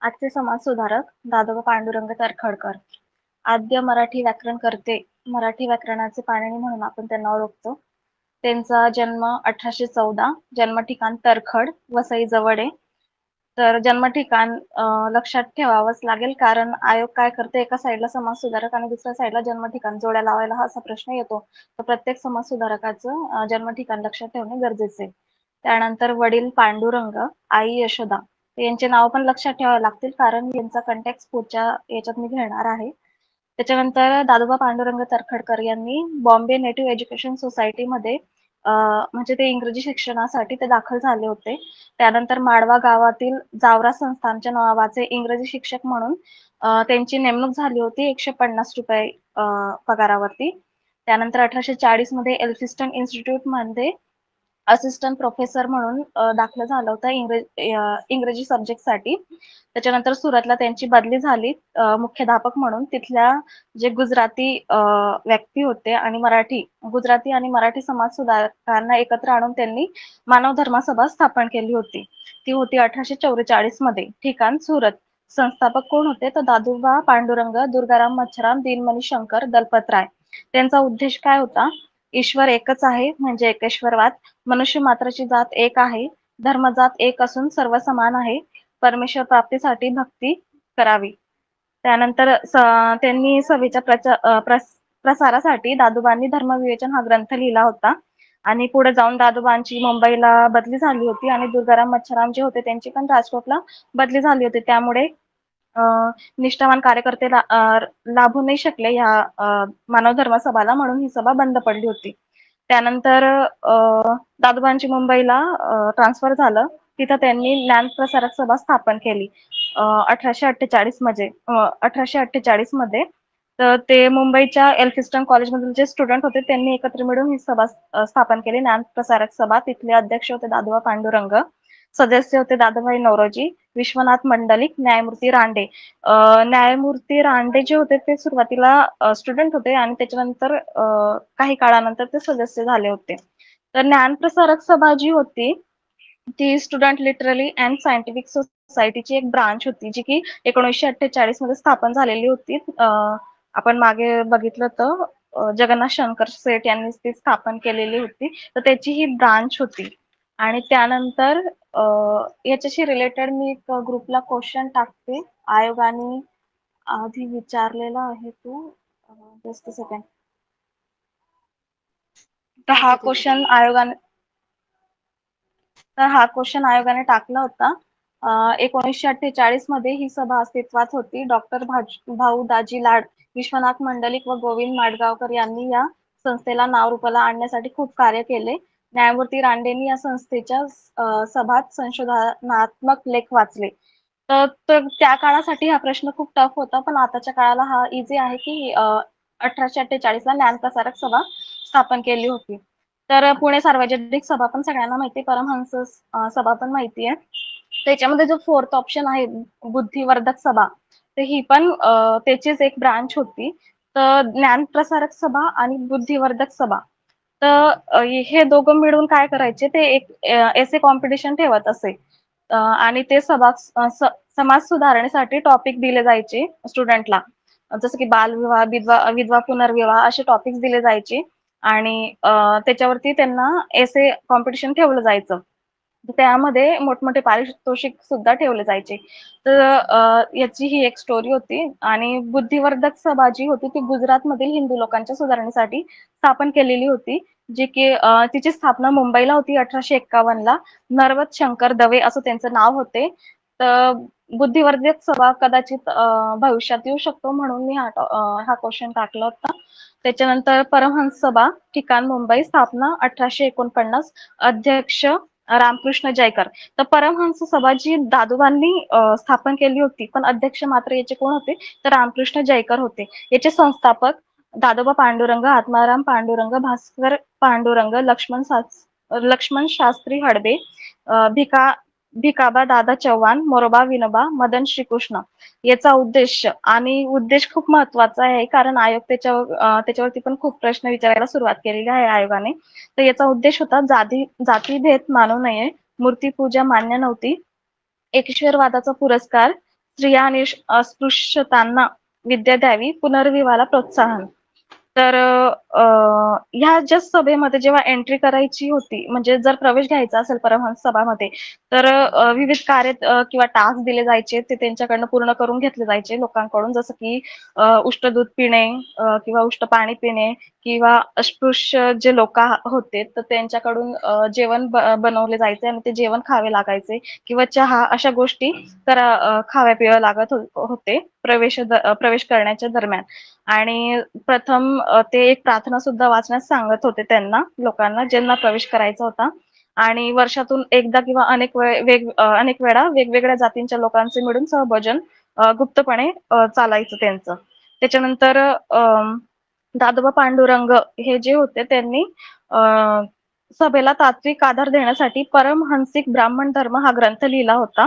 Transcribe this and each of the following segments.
आजचे समाजसुधारक दादोबा पांडुरंग तर्खडकर. आद्य मराठी व्याकरणकर्ते, मराठी व्याकरणाचे पाणिनी म्हणून आपण त्यांना ओळखतो. त्यांचा जन्म 1814, जन्मठिकाण तरखड, वसई जवळ आहे. तर जन्मठिकाण लक्षात ठेवावंच लागेल, कारण आयोग काय करते, एका साईडला समाजसुधारक आणि दुसऱ्या साईडला जन्मठिकाण जोड्या लावायला हा असा प्रश्न येतो. तर प्रत्येक समाजसुधारकाचं जन्मठिकाण लक्षात ठेवणे गरजेचे आहे. त्यानंतर वडील पांडुरंग, आई यशोदा. यांचे नाव पण लक्षात ठेवावे लागतील, कारण यांचा कंटेक्स्ट पुढच्या याच्यात मी घेणार आहे. त्याच्यानंतर दादोबा पांडुरंग तर्खडकर यांनी बॉम्बे नेटिव्ह एज्युकेशन सोसायटीमध्ये म्हणजे ते इंग्रजी शिक्षणासाठी ते दाखल झाले होते. त्यानंतर माडवा गावातील जावरा संस्थानच्या नावाचे इंग्रजी शिक्षक म्हणून त्यांची नेमणूक झाली होती ₹150 पगारावरती. त्यानंतर 1840 मध्ये एल्फिस्टन इन्स्टिट्यूटमध्ये असिस्टंट प्रोफेसर म्हणून दाखल झालं होतं इंग्रजी सब्जेक्टसाठी. त्याच्यानंतर सुरतला त्यांची बदली झाली मुख्याध्यापक म्हणून. तिथल्या जे गुजराती व्यक्ती होते आणि गुजराती आणि मराठी समाज सुधारकांना एकत्र आणून त्यांनी मानव धर्म सभा स्थापन केली होती. ती होती 1844 मध्ये. ठिकाण सुरत. संस्थापक कोण होते? तर दादोबा पांडुरंग, दुर्गाराम मच्छराम, दिनमणी शंकर, दलपतराय. त्यांचा उद्देश काय होता? ईश्वर एकच आहे म्हणजे एकेश्वरवाद. मनुष्य मात्राची जात एक आहे. धर्मजात एक असून सर्व समान आहे. परमेश्वर प्राप्तीसाठी भक्ती करावी. त्यानंतर त्यांनी सभेच्या प्रसारासाठी दादोबांनी धर्मविवेचन हा ग्रंथ लिहिला होता. आणि पुढे जाऊन दादोबांची मुंबईला बदली झाली होती आणि दुर्गाराम मच्छराम जे होते त्यांची पण राजकोटला बदली झाली होती. त्यामुळे निष्ठावान कार्यकर्ते लाभू नाही शकले ह्या मानव धर्म सभाला, म्हणून ही सभा बंद पडली होती. त्यानंतर दादोबांची मुंबईला ट्रान्सफर झालं. तिथं त्यांनी ज्ञानप्रसारक सभा स्थापन केली 1848 मध्ये. तर ते मुंबईच्या एल्फिस्टन कॉलेजमधील जे स्टुडंट होते त्यांनी एकत्र मिळून ही सभा स्थापन केली, ज्ञानप्रसारक सभा. तिथले अध्यक्ष होते दादोबा पांडुरंग, सदस्य होते दादाभाई नौरोजी, विश्वनाथ मंडलिक, न्यायमूर्ती रांडे. न्यायमूर्ती रांडे जे होते ते सुरुवातीला स्टुडंट होते आणि त्याच्यानंतर काही काळानंतर ते सदस्य झाले होते. तर ज्ञानप्रसारक सभा जी होती ती स्टुडंट लिटररी अँड सायंटिफिक सोसायटीची एक ब्रांच होती, जी की 1948 मध्ये स्थापन झालेली होती. आपण मागे बघितलं तर जगन्नाथ शंकर सेठ यांनी ती स्थापन केलेली होती. तर त्याची ही ब्रांच होती. आणि त्यानंतर याच्याशी रिलेटेड मी एक ग्रुपला क्वेश्चन टाकते. आयोगाने आधी विचारलेला आहे तो. Just a second. तर हा क्वेश्चन आयोगाने टाकला होता. 1948 मध्ये ही सभा अस्तित्वात होती. डॉक्टर भाऊ दाजी लाड, विश्वनाथ मंडलिक व गोविंद माडगावकर यांनी या संस्थेला नावरूपाला आणण्यासाठी खूप कार्य केले. न्यायमूर्ती रांडेंनी या संस्थेच्या सभात संशोधनात्मक लेख वाचले. तर त्या काळासाठी हा प्रश्न खूप टफ होता, पण आताच्या काळाला हा इझी आहे की 1848 ला ज्ञानप्रसारक सभा स्थापन केली होती. तर पुणे सार्वजनिक सभा पण सगळ्यांना माहिती, परमहंस सभा पण माहिती आहे. त्याच्यामध्ये जो फोर्थ ऑप्शन आहे बुद्धिवर्धक सभा, तर ही पण त्याचीच एक ब्रांच होती. तर ज्ञानप्रसारक सभा आणि बुद्धिवर्धक सभा, तर हे दोघं मिळून काय करायचे, ते एक एसे कॉम्पिटिशन ठेवत असे. आणि ते समाज सुधारणेसाठी टॉपिक दिले जायचे स्टुडंटला, जसं की बालविवाह, विधवा पुनर्विवाह असे टॉपिक्स दिले जायचे. आणि त्याच्यावरती त्यांना एसे कॉम्पिटिशन ठेवलं जायचं. त्यामध्ये मोठमोठे पारितोषिक सुद्धा ठेवले जायचे. तर याची ही एक स्टोरी होती. आणि बुद्धिवर्धक सभा जी होती ती गुजरातमधील हिंदू लोकांच्या सुधारणेसाठी स्थापन केलेली होती, जी की तिची स्थापना मुंबईला होती 1851 ला. नरवत शंकर दवे असं त्यांचं नाव होते. तर बुद्धिवर्धक सभा कदाचित भविष्यात येऊ शकतो, म्हणून मी हा क्वेश्चन टाकला होता. त्याच्यानंतर परमहंस सभा, ठिकाण मुंबई, स्थापना 1849, अध्यक्ष रामकृष्ण जयकर. तर परमहंस सभा जी दादोबांनी स्थापन केली होती, पण अध्यक्ष मात्र याचे कोण होते, तर रामकृष्ण जयकर होते. याचे संस्थापक दादोबा पांडुरंग, आत्माराम पांडुरंग, भास्कर पांडुरंग, लक्ष्मण शास्त्री हडबे, भिकाबा दादा चव्हाण, मोरोबा विनोबा, मदन श्रीकृष्ण. याचा उद्देश खूप महत्वाचा आहे, कारण आयोग त्याच्यावरती पण खूप प्रश्न विचारायला सुरुवात केलेली आहे आयोगाने. तर याचा उद्देश होता जातीभेद मानू नये, मूर्तीपूजा मान्य नव्हती, एकेश्वरवादाचा पुरस्कार, स्त्रिया आणि अस्पृश्यतांना विद्या द्यावी, पुनर्विवाहाला प्रोत्साहन. तर ह्या ज्या सभेमध्ये जेव्हा एंट्री करायची होती, म्हणजे जर प्रवेश घ्यायचा असेल परमहंस सभामध्ये, तर विविध कार्य किंवा टास्क दिले जायचे. ते त्यांच्याकडनं पूर्ण करून घेतले जायचे लोकांकडून. जसं की उष्ट दूध पिणे किंवा उष्ट पाणी पिणे किंवा अस्पृश्य जे लोकं होते, तर त्यांच्याकडून जेवण बनवले जायचे आणि ते जेवण खावे लागायचे किंवा चहा अशा गोष्टी खाव्या-पिव्या लागत होते प्रवेश करण्याच्या दरम्यान. आणि प्रथम ते एक प्रार्थना सुद्धा वाचण्यास सांगत होते त्यांना, लोकांना ज्यांना प्रवेश करायचा होता. आणि वर्षातून एकदा किंवा अनेक वेळा वेगवेगळ्या जातींच्या लोकांचे मिळून सहभोजन गुप्तपणे चालायचं त्यांचं. त्याच्यानंतर दादोबा पांडुरंग हे जे होते त्यांनी अ, सभेला तात्विक आधार देण्यासाठी परमहंसिक ब्राह्मण धर्म हा ग्रंथ लिहिला होता.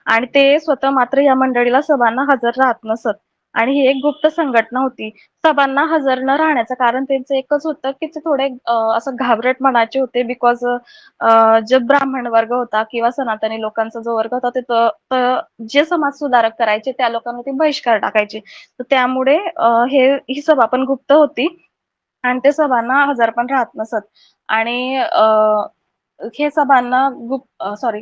आणि ते स्वतः मात्र या मंडळीला सभांना हजर राहत नसत. आणि ही एक गुप्त संघटना होती. सभांना हजर न राहण्याचं कारण त्यांचं एकच होतं, की ते थोडे असं घाबरट मनाचे होते. बिकॉज जो ब्राह्मण वर्ग होता किंवा सनातनी लोकांचा जो वर्ग होता, ते जे समाज सुधारक करायचे त्या लोकांवरती बहिष्कार टाकायचे. तर त्यामुळे ही सभा पण गुप्त होती आणि ते सभांना हजर पण राहत नसत. आणि हे सभांना सॉरी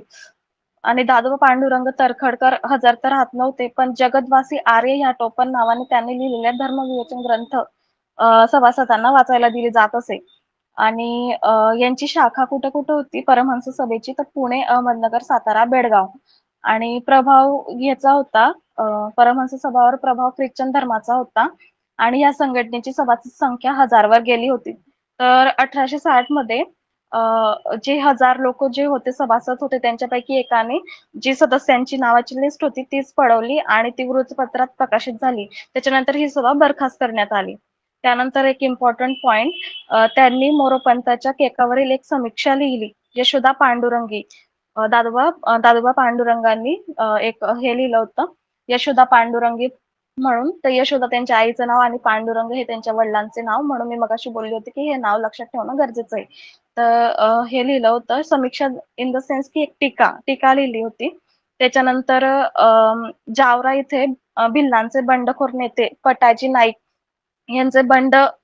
आणि दादोबा पांडुरंग तर्खडकर हजर तर राहत नव्हते, पण जगदवासी आर्य ह्या टोपण नावाने त्यांनी लिहिलेले धर्मविवेचन ग्रंथ सभासदांना वाचायला दिले जात असे. आणि यांची शाखा कुठे-कुठे होती परमहंस सभेची, तर पुणे, अहमदनगर, सातारा, बेळगाव. आणि प्रभाव याचा होता परमहंस सभावर प्रभाव ख्रिश्चन धर्माचा होता आणि या संघटनेची सभाची संख्या 1000 वर गेली होती. तर 1860 मध्ये जे 1000 लोक जे होते सभासद होते त्यांच्यापैकी एकाने जी सदस्यांची नावाची लिस्ट होती तीच पळवली आणि ती वृत्तपत्रात प्रकाशित झाली. त्याच्यानंतर ही सभा बरखास्त करण्यात आली. त्यानंतर एक इम्पॉर्टंट पॉइंट, त्यांनी मोरोपंतांच्या केकावरील एक समीक्षा लिहिली. यशोदा पांडुरंगी. दादोबा पांडुरंगांनी एक हे लिहिलं होतं, यशोदा पांडुरंगी म्हणून. तर यशोदा त्यांच्या आईचं नाव आणि पांडुरंग हे त्यांच्या वडिलांचे नाव. म्हणून मी मगाशी बोलली होती, की हे नाव लक्षात ठेवणं गरजेचं आहे. तर हे लिहिलं होतं समीक्षा इन द सेन्स की एक टीका लिहिली होती. त्याच्यानंतर जावरा इथे भिल्लांचे बंडखोर नेते पटाजी नाईक यांचे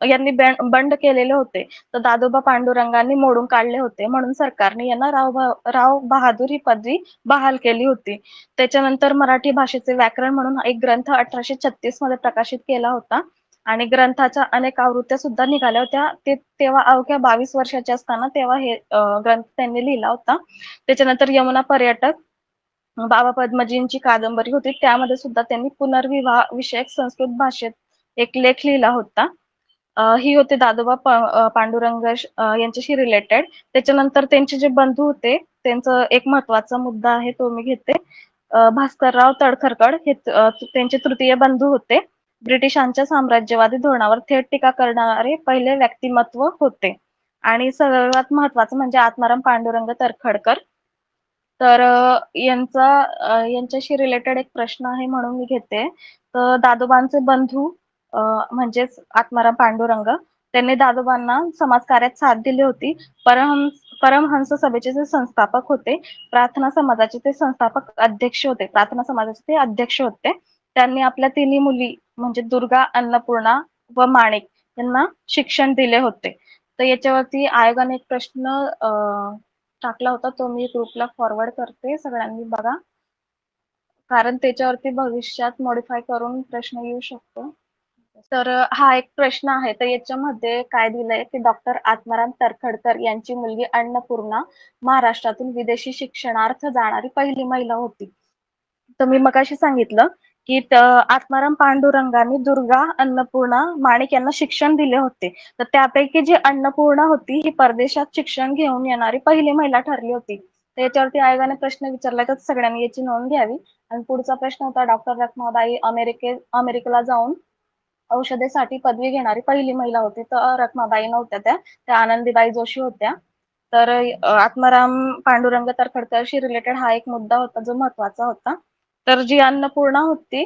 यांनी बंड केलेले होते. तर दादोबा पांडुरंगांनी मोडून काढले होते. म्हणून सरकारने यांना राव बहादूर ही पदवी बहाल केली होती. त्याच्यानंतर मराठी भाषेचे व्याकरण म्हणून एक ग्रंथ 1836 मध्ये प्रकाशित केला होता. आणि ग्रंथाच्या अनेक आवृत्त्या सुद्धा निघाल्या होत्या. ते तेव्हा अवघ्या 22 वर्षाचे असताना तेव्हा हे ग्रंथ त्यांनी लिहिला होता. त्याच्यानंतर यमुना पर्यटक बाबा पद्मजींची कादंबरी होती. त्यामध्ये सुद्धा त्यांनी पुनर्विवाह विषयक संस्कृत भाषेत एक लेख लिहिला होता. ही होते दादोबा पांडुरंग यांच्याशी रिलेटेड. त्याच्यानंतर त्यांचे जे बंधू होते त्यांचं एक महत्वाचा मुद्दा आहे तो मी घेते. भास्करराव तळखरकर हे त्यांचे तृतीय बंधू होते. ब्रिटिशांच्या साम्राज्यवादी धोरणावर थेट टीका करणारे पहिले व्यक्तिमत्व होते. आणि सर्वात महत्वाचं म्हणजे आत्माराम पांडुरंग तळखरकर. तर यांच्याशी रिलेटेड एक प्रश्न आहे म्हणून मी घेते. तर दादोबांचे बंधू अ, म्हणजेच आत्माराम पांडुरंग त्यांनी दादोबांना समाजकार्यात साथ दिली होती. परमहंस सभेचे जे संस्थापक होते, प्रार्थना समाजाचे ते संस्थापक अध्यक्ष होते. प्रार्थना समाजाचे ते अध्यक्ष होते. त्यांनी आपल्या तिन्ही मुली म्हणजे दुर्गा, अन्नपूर्णा व माणिक यांना शिक्षण दिले होते. तर याच्यावरती आयोगाने एक प्रश्न टाकला होता. तो मी ग्रुपला फॉरवर्ड करते. सगळ्यांनी बघा. कारण त्याच्यावरती भविष्यात मॉडिफाय करून प्रश्न येऊ शकतो. तर हा एक प्रश्न आहे. तर याच्यामध्ये काय दिलंय, की डॉक्टर आत्माराम तर्खडकर यांची मुलगी अन्नपूर्णा महाराष्ट्रातून विदेशी शिक्षणार्थ जाणारी पहिली महिला होती. तर मी मगाशी सांगितलं, की आत्माराम पांडुरंगांनी दुर्गा, अन्नपूर्णा, माणिक यांना शिक्षण दिले होते. तर त्यापैकी जी अन्नपूर्णा होती, ही परदेशात शिक्षण घेऊन येणारी पहिली महिला ठरली होती. तर याच्यावरती आयोगाने प्रश्न विचारलाय, तर सगळ्यांनी याची नोंद घ्यावी. आणि पुढचा प्रश्न होता, डॉक्टर रखमाबाई अमेरिकेला जाऊन औषधेसाठी पदवी घेणारी पहिली महिला होती. तर रखमाबाई नव्हत्या त्या. त्या आनंदीबाई जोशी होत्या. तर आत्माराम पांडुरंग तर्खडकरशी रिलेटेड हा एक मुद्दा होता जो महत्वाचा होता. तर जी अन्नपूर्णा होती,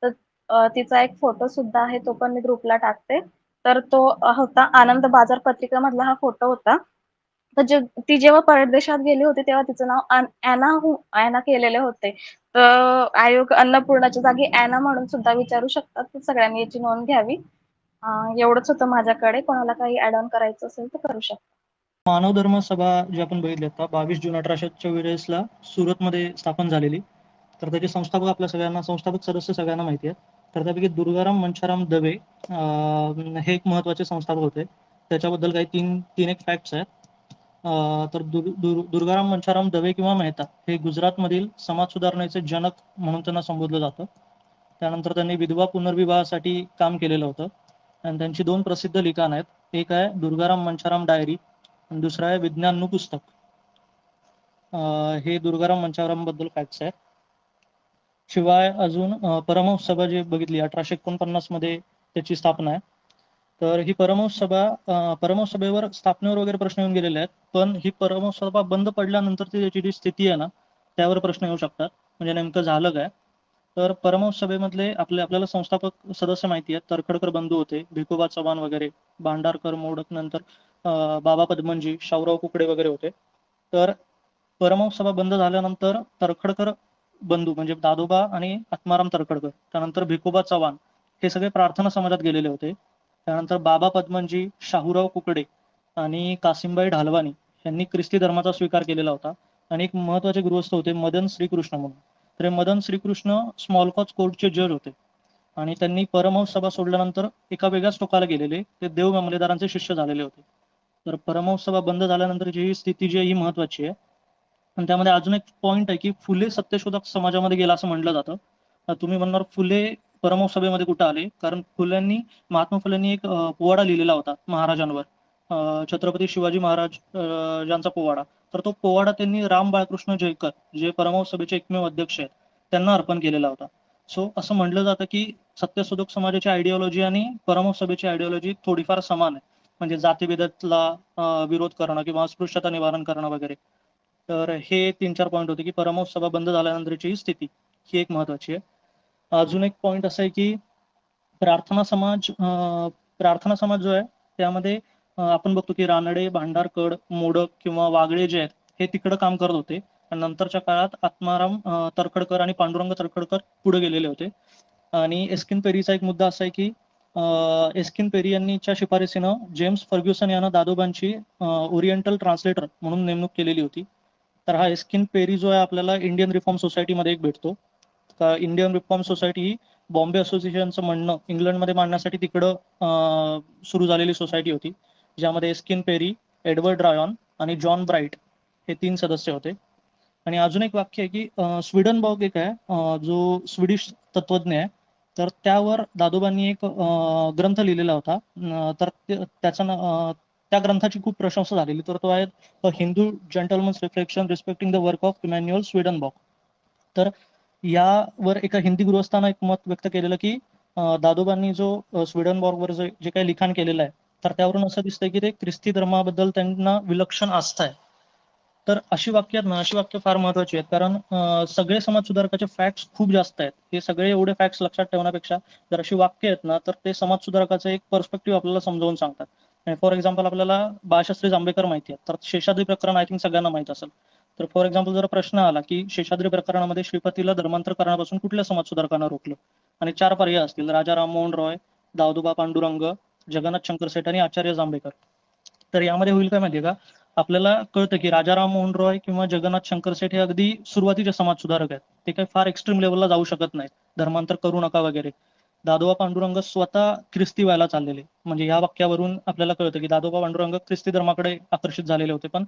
तर तिचा एक फोटो सुद्धा आहे, तो पण मी ग्रुपला टाकते. तर तो होता आनंद बाजार पत्रिकेमधला हा फोटो होता. तर ती जेव्हा परदेशात गेली होती तेव्हा तिचं नाव ॲना केलेले होते. तर आयोग अन्नपूर्णाच्या जागी ॲना म्हणून सुद्धा विचारू शकतात. तर सगळ्यांनी याची नोंद घ्यावी. एवढंच होतं माझ्याकडे. कोणाला काही ॲड ऑन करायचं असेल तर करू शकता. मानव धर्म सभा जी आपण बघितली आता 22 जून 1844 सुरतमध्ये स्थापन झालेली. तर त्याचे संस्थापक आपल्या सगळ्यांना, संस्थापक सदस्य सगळ्यांना माहिती आहेत. तर त्यापैकी दुर्गाराम मंछाराम दवे हे एक महत्त्वाचे संस्थापक होते. त्याच्याबद्दल काही तीन एक फॅक्ट्स आहेत. तर दुर्गाराम मंछाराम दवे किंवा मेहता हे गुजरातमधील समाज सुधारणेचे जनक म्हणून त्यांना संबोधलं जातं. त्यानंतर त्यांनी विधवा पुनर्विवाहासाठी काम केलेलं होतं आणि त्यांची 2 प्रसिद्ध लिखाण आहेत. एक आहे दुर्गाराम मंछाराम डायरी आणि दुसरं आहे विज्ञानू पुस्तक. हे दुर्गाराम मंछाराम बद्दल फॅक्ट्स आहेत. शिवाय अजून परमहंस सभा जी बघितली 1849 मध्ये त्याची स्थापना आहे. तर ही परमहंस सभेवर स्थापनेवर वगैरे प्रश्न येऊन गेलेले आहेत. पण ही परमहंस सभा बंद पडल्यानंतरची त्याची जी स्थिती आहे ना, त्यावर प्रश्न येऊ शकतात. म्हणजे नेमकं झालं काय? तर परमहंस सभेमधले आपल्याला संस्थापक सदस्य माहिती आहेत. तरखडकर बंधू होते, भिकोबा चव्हाण वगैरे, भांडारकर, मोडक, नंतर बाबा पदमनजी, शाहूराव कुकडे वगैरे होते. तर परमहंस सभा बंद झाल्यानंतर तरखडकर बंधू म्हणजे दादोबा आणि आत्माराम तरखडकर, त्यानंतर भिकोबा चव्हाण हे सगळे प्रार्थना समाजात गेलेले होते. त्यानंतर बाबा पदमनजी, शाहूराव कुकडे आणि कासिमबाई ढालवानी यांनी ख्रिस्ती धर्माचा स्वीकार केलेला होता. आणि एक महत्त्वाचे गृहस्थ होते मदन श्रीकृष्ण म्हणून. तर हे मदन श्रीकृष्ण स्मॉलकॉज कोर्टचे जज होते आणि त्यांनी परमहंस सभा सोडल्यानंतर एका वेगळ्याच टोकाला गेलेले ते देव मामलेदारांचे शिष्य झालेले होते. तर परमहंस सभा बंद झाल्यानंतरची ही स्थिती जी आहे ही महत्त्वाची आहे. आणि त्यामध्ये अजून एक पॉईंट आहे की फुले सत्यशोधक समाजामध्ये गेला असं म्हटलं जातं. तुम्ही म्हणणार फुले परमहंस सभेमध्ये कुठं आले? कारण महात्मा फुलेंनी एक पोवाडा लिहिलेला होता महाराजांवर, छत्रपती शिवाजी महाराज यांचा पोवाडा. तर तो पोवाडा त्यांनी राम बाळकृष्ण जयकर जे परमहंस सभेचे एकमेव अध्यक्ष आहेत त्यांना अर्पण केलेला होता. सो असं म्हटलं जातं की सत्यशोधक समाजाची आयडिओलॉजी आणि परमहंस सभेची आयडिओलॉजी थोडीफार समान आहे. म्हणजे जातीभेदातला विरोध करणं किंवा अस्पृश्यता निवारण करणं वगैरे. तर हे 3-4 पॉईंट होते की परमहंस सभा बंद झाल्यानंतरची ही स्थिती ही एक महत्त्वाची आहे. अजून एक पॉईंट असं आहे की प्रार्थना समाज जो आहे त्यामध्ये आपण बघतो की रानडे, भांडारकर, मोडक किंवा वागळे जे आहेत हे तिकडं काम करत होते. आणि नंतरच्या काळात आत्माराम तरखडकर आणि पांडुरंग तरखडकर पुढे गेलेले होते. आणि एस्किन पेरीचा एक मुद्दा असा आहे की एस्किन पेरी यांनीच्या शिफारसीनं जेम्स फर्ग्युसन यांना दादोबांची ओरिएंटल ट्रान्सलेटर म्हणून नेमणूक केलेली होती. तर हा एस्किन पेरी जो आहे आपल्याला इंडियन रिफॉर्म सोसायटीमध्ये एक भेटतो. तर इंडियन रिफॉर्म सोसायटी ही बॉम्बे असोसिएशनचं म्हणणं इंग्लंडमध्ये मांडण्यासाठी तिकडं सुरू झालेली सोसायटी होती. ज्यामध्ये एस्किन पेरी, एडवर्ड रायॉन आणि जॉन ब्राईट हे 3 सदस्य होते. आणि अजून एक वाक्य आहे की स्वीडनबॉर्ग एक आहे जो स्वीडिश तत्वज्ञ आहे. तर त्यावर दादोबांनी एक ग्रंथ लिहिलेला होता. तर त्या ग्रंथाची खूप प्रशंसा झालेली. तर तो आहे Hindu gentleman's reflection respecting the work of Emanuel Swedenborg. तर यावर एका हिंदी गृहस्थानं एक मत व्यक्त केलेलं की दादोबांनी जो स्वीडनबॉर्गवर जे काही लिखाण केलेलं आहे तर त्यावरून असं दिसतंय की ते ख्रिस्ती धर्माबद्दल त्यांना विलक्षण आस्था आहे. तर अशी वाक्य फार महत्वाची आहेत. कारण सगळे समाज सुधारकाचे फॅक्ट्स खूप जास्त आहेत. हे सगळे एवढे फॅक्ट्स लक्षात ठेवण्यापेक्षा जर अशी वाक्य आहेत ना तर ते समाज सुधारकाचं एक पर्स्पेक्टिव्ह आपल्याला समजावून सांगतात. फॉर एक्झाम्पल आपल्याला बाळशास्त्री जांभेकर माहिती आहे तर शेषाद्री प्रकरण आय थिंक सगळ्यांना माहित असेल. तर फॉर एक्झाम्पल जर प्रश्न आला की शेषाद्री प्रकरणामध्ये श्रीपतीला धर्मांतर करण्यापासून कुठल्या समाज सुधारकांना रोखलं आणि 4 पर्याय असतील राजा राममोहन रॉय, दादोबा पांडुरंग, जगन्नाथ शंकरसेठ आणि आचार्य जांभेकर. तर यामध्ये होईल काय माहितीये का आपल्याला कळतं की राजा राममोहन रॉय किंवा जगन्नाथ शंकरसेठ हे अगदी सुरुवातीचे समाज सुधारक आहेत. ते काही फार एक्स्ट्रीम लेवलला जाऊ शकत नाहीत, धर्मांतर करू नका वगैरे. दादोबा पांडुरंग स्वतः ख्रिस्ती व्हायला चाललेले. म्हणजे या वाक्यावरून आपल्याला कळतं की दादोबा पांडुरंग ख्रिस्ती धर्माकडे आकर्षित झालेले होते. पण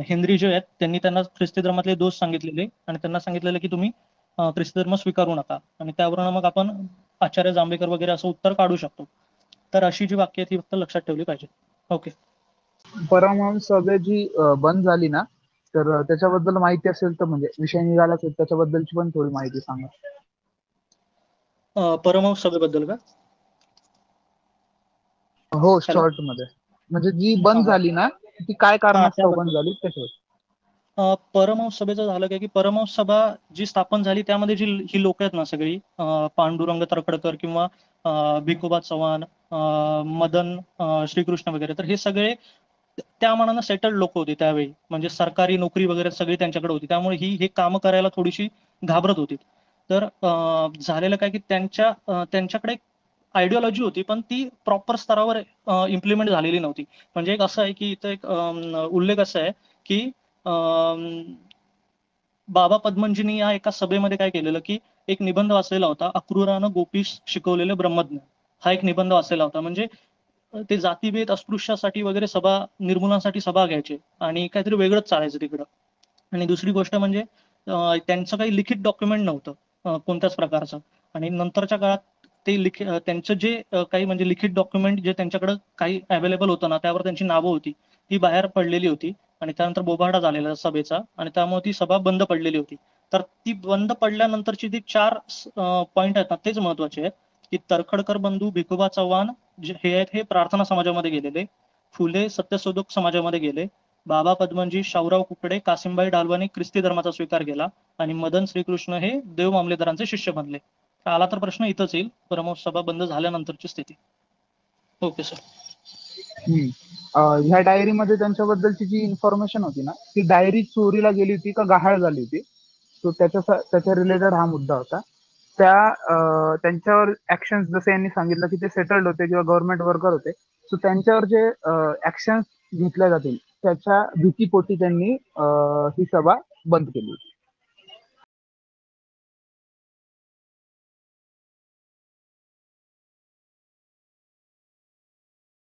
हेनरी जे आहेत त्यांनी त्यांना ख्रिस्ती धर्मातले दोष सांगितलेले आणि त्यांना सांगितलेलं की तुम्ही ख्रिस्ती धर्म स्वीकारू नका. आणि त्यावरून मग आपण आचार्य जांभेकर वगैरे असं उत्तर काढू शकतो. तर अशी जी वाक्य आहेत ती फक्त लक्षात ठेवली पाहिजे. ओके. परमहंस सभा जी बंद झाली ना, तर त्याच्याबद्दल माहिती असेल तर म्हणजे विषय निघाला तर त्याच्याबद्दलची पण थोडी माहिती सांगा. परमहंस सभेबद्दल का? हो, हॅलो. शॉर्ट मध्ये. म्हणजे जी हा बंद हा झाली ना, ती काय हा कारणास्तव बंद त्याबद्दल झाली त्याच्यावर. परमहंस सभेचं झालं काय की परमहंस सभा जी स्थापन झाली त्यामध्ये ही लोक आहेत ना सगळी पांडुरंग तरखडकर किंवा भिकोबा चव्हाण, मदन श्रीकृष्ण वगैरे तर हे सगळे त्या मानानं सेटल्ड लोक होती त्यावेळी, म्हणजे सरकारी नोकरी वगैरे सगळी त्यांच्याकडे होती, त्यामुळे हे कामं करायला थोडीशी घाबरत होती. तर झालेलं काय की त्यांच्याकडे आयडिओलॉजी होती, पण ती प्रॉपर स्तरावर इम्प्लिमेंट झालेली नव्हती. म्हणजे एक असं आहे की इथं एक उल्लेख असा आहे की अं, बाबा पद्मनजींनी या एका सभेमध्ये काय केलेलं की एक निबंध वाचलेला होता, अक्रूरानं गोपीस शिकवलेले ब्रह्मज्ञान. हा एक निबंध वाचलेला होता. म्हणजे ते जातीभेद अस्पृश्यासाठी वगैरे सभा निर्मूलनासाठी सभा घ्यायचे आणि काहीतरी वेगळंच चालायचं तिकडं. आणि दुसरी गोष्ट म्हणजे त्यांचं काही लिखित डॉक्युमेंट नव्हतं कोणत्याच प्रकारचं. आणि नंतरच्या काळात ते त्यांचं जे काही म्हणजे लिखित डॉक्युमेंट जे त्यांच्याकडे काही अवेलेबल होतं ना, त्यावर त्यांची नावं होती, ती बाहेर पडलेली होती. आणि त्यानंतर बोभाडा झालेला सभेचा आणि त्यामुळे ती सभा बंद पडलेली होती. तर ती बंद पडल्यानंतरची ती 4 पॉईंट आहेत ना, तेच महत्वाचे आहेत की तरखडकर बंधू, भिकोबा चव्हाण जे हे आहेत हे प्रार्थना समाजामध्ये गेलेले, फुले सत्यशोधक समाजामध्ये गेले, बाबा पद्मनजी, शाहूराव कुकडे, कासिमबाई ढालवानी ख्रिस्ती धर्माचा स्वीकार केला आणि मदन श्रीकृष्ण हे देव मामलेदारांचे शिष्य बनले. आला तर प्रश्न इथंच येईल, प्रमुख सभा बंद झाल्यानंतरची स्थिती. Okay sir. ह्या डायरीमध्ये त्यांच्याबद्दलची जी इन्फॉर्मेशन होती ना, ती डायरी चोरीला गेली होती का गहाळ झाली होती, तो त्याच्या रिलेटेड हा मुद्दा होता. त्यांच्यावर ऍक्शन, जसे यांनी सांगितलं की ते सेटल्ड होते किंवा गव्हर्नमेंट वर्कर होते, सो त्यांच्यावर जे ऍक्शन घेतल्या जातील त्याच्या भीतीपोटी त्यांनी ही सभा बंद केली होती.